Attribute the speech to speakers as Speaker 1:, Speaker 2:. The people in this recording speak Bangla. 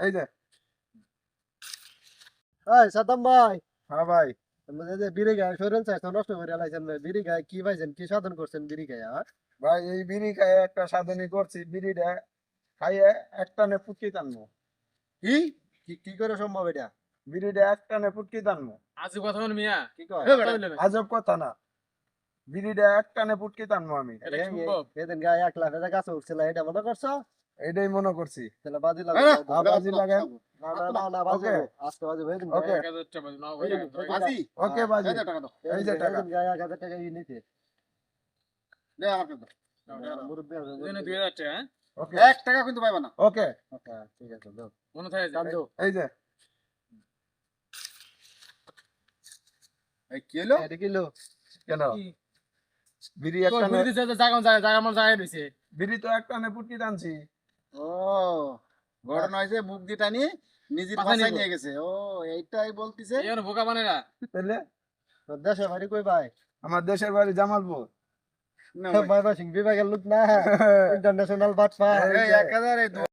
Speaker 1: এই যে।
Speaker 2: এই সাদ্দাম ভাই,
Speaker 1: হ্যাঁ ভাই।
Speaker 2: আমাদের যে বিড়ি গায়ে শরীর চাইছে নষ্ট করে লাইছেন ভাই। বিড়ি গায়ে কি পাইছেন, কি সাধন করছেন বিড়ি গায়ে?
Speaker 1: ভাই এই বিড়ি খাইয়ে একটা সাধনী করছি, বিড়িটা খাইয়ে একটানে পুটকি টানবো।
Speaker 2: কি কি কি করে সম্ভব এটা?
Speaker 1: বিড়িটা একটানে পুটকি টানবো।
Speaker 3: আজব কথা বল মিয়া।
Speaker 2: কি কয়?
Speaker 1: আজব কথা না, বিড়িটা একটানে পুটকি টানবো আমি।
Speaker 3: এটা কি সম্ভব?
Speaker 2: এদিন গায়ে 1 লাখ টাকা গাছে উঠছিল, এটা মনে করছো?
Speaker 1: এটাই মনে করছি।
Speaker 2: তাহলে বাজি লাগবে।
Speaker 1: বাজি লাগান।
Speaker 2: না না না না, বাজি
Speaker 1: ওকে।
Speaker 2: আজকে বাজি ভাই।
Speaker 1: ওকে।
Speaker 2: বাজি
Speaker 1: ওকে বাজি। এই যে টাকা।
Speaker 2: গায়ে 1000 টাকা নিতে
Speaker 3: দে আমাকে দাও।
Speaker 2: মুরব্বি আছে,
Speaker 3: দিনে
Speaker 2: মুরব্বি।
Speaker 3: 2000 টাকা, হ্যাঁ?
Speaker 1: ওকে
Speaker 2: 1 টাকা কিন্তু পাইবা না।
Speaker 1: ওকে।
Speaker 2: আচ্ছা ঠিক আছে, দাও
Speaker 3: মনে থাকে যে।
Speaker 2: চান্দু।
Speaker 1: এই যে।
Speaker 2: এই কি হলো? এটা কি হলো?
Speaker 1: কেন
Speaker 3: কি?
Speaker 1: বিড়ি
Speaker 3: কই
Speaker 1: একটানে,
Speaker 3: ঘুরে দিছে জায়গা আমার জায়গা দিছে।
Speaker 1: বিড়ি তো একটানে পুটকি টানছি।
Speaker 2: ও ঘটনা হয়েছে, মুখ দিয়ে টানি নিজের
Speaker 3: পাশা
Speaker 2: ভাষায়
Speaker 3: নিবো।
Speaker 2: নিয়ে গেছে। ও এইটাই বলতিছে।
Speaker 3: এই এনে বোকা বানায় না।
Speaker 1: তাহলে
Speaker 2: তোর দেশে বাড়ি কই ভাই?
Speaker 1: আমার দেশের বাড়ি জামালপুর।
Speaker 2: ভাই সিং বিভাগের লোক না, ইন্টারন্যাশনাল বাটপা।
Speaker 1: এই যে।
Speaker 2: 1000